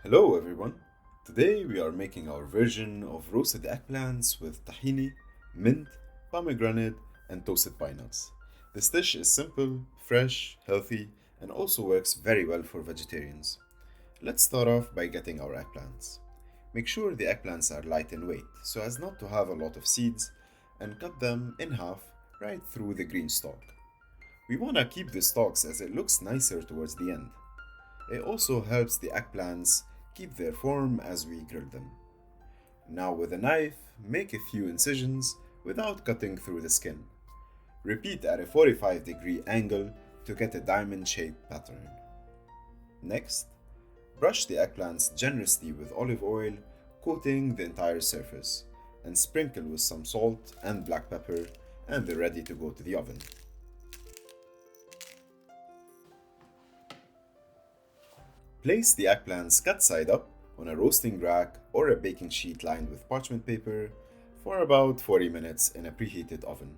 Hello everyone! Today we are making our version of roasted eggplants with tahini, mint, pomegranate, and toasted pine nuts. This dish is simple, fresh, healthy, and also works very well for vegetarians. Let's start off by getting our eggplants. Make sure the eggplants are light in weight so as not to have a lot of seeds, and cut them in half right through the green stalk. We want to keep the stalks as it looks nicer towards the end. It also helps the eggplants keep their form as we grill them. Now with a knife, make a few incisions without cutting through the skin. Repeat at a 45-degree angle to get a diamond-shaped pattern. Next, brush the eggplants generously with olive oil, coating the entire surface, and sprinkle with some salt and black pepper, and they're ready to go to the oven. Place the eggplants cut side up on a roasting rack or a baking sheet lined with parchment paper for about 40 minutes in a preheated oven.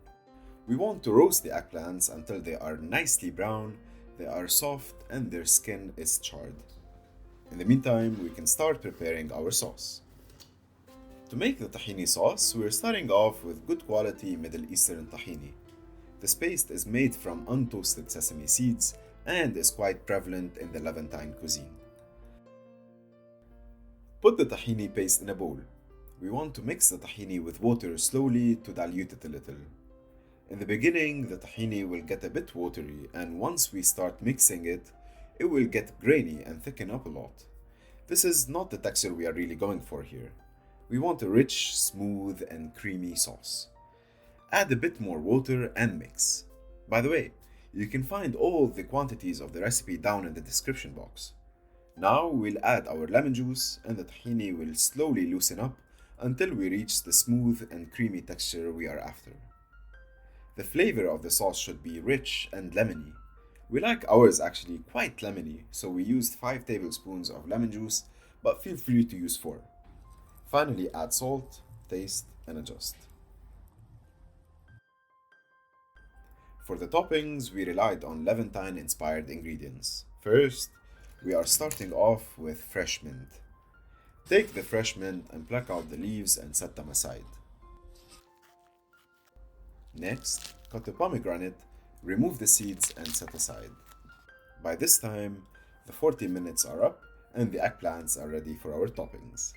We want to roast the eggplants until they are nicely brown, they are soft, and their skin is charred. In the meantime, we can start preparing our sauce. To make the tahini sauce, we're starting off with good quality Middle Eastern tahini. This paste is made from untoasted sesame seeds and is quite prevalent in the Levantine cuisine. Put the tahini paste in a bowl. We want to mix the tahini with water slowly to dilute it a little. In the beginning, the tahini will get a bit watery, and once we start mixing it, it will get grainy and thicken up a lot. This is not the texture we are really going for here. We want a rich, smooth, and creamy sauce. Add a bit more water and mix. By the way, you can find all the quantities of the recipe down in the description box. Now we'll add our lemon juice and the tahini will slowly loosen up until we reach the smooth and creamy texture we are after. The flavor of the sauce should be rich and lemony. We like ours actually quite lemony, so we used 5 tablespoons of lemon juice, but feel free to use 4. Finally, add salt, taste, and adjust. For the toppings, we relied on Levantine-inspired ingredients. First, we are starting off with fresh mint. Take the fresh mint and pluck out the leaves and set them aside. Next, cut a pomegranate, remove the seeds and set aside. By this time, the 40 minutes are up and the eggplants are ready for our toppings.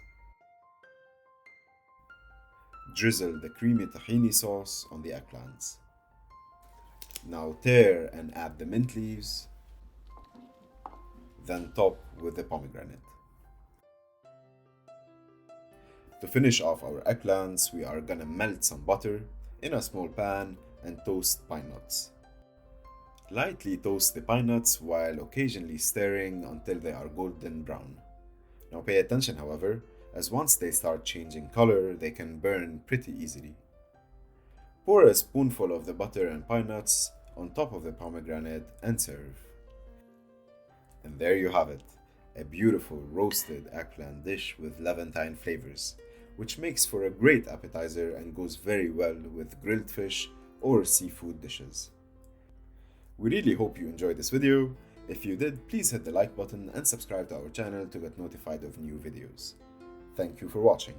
Drizzle the creamy tahini sauce on the eggplants. Now tear and add the mint leaves, then top with the pomegranate. To finish off our eggplants, we are gonna melt some butter in a small pan and toast pine nuts. Lightly toast the pine nuts while occasionally stirring until they are golden brown. Now pay attention, however, as once they start changing color, they can burn pretty easily. Pour a spoonful of the butter and pine nuts on top of the pomegranate and serve. And there you have it, a beautiful roasted eggplant dish with Levantine flavors, which makes for a great appetizer and goes very well with grilled fish or seafood dishes. We really hope you enjoyed this video. If you did, please hit the like button and subscribe to our channel to get notified of new videos. Thank you for watching.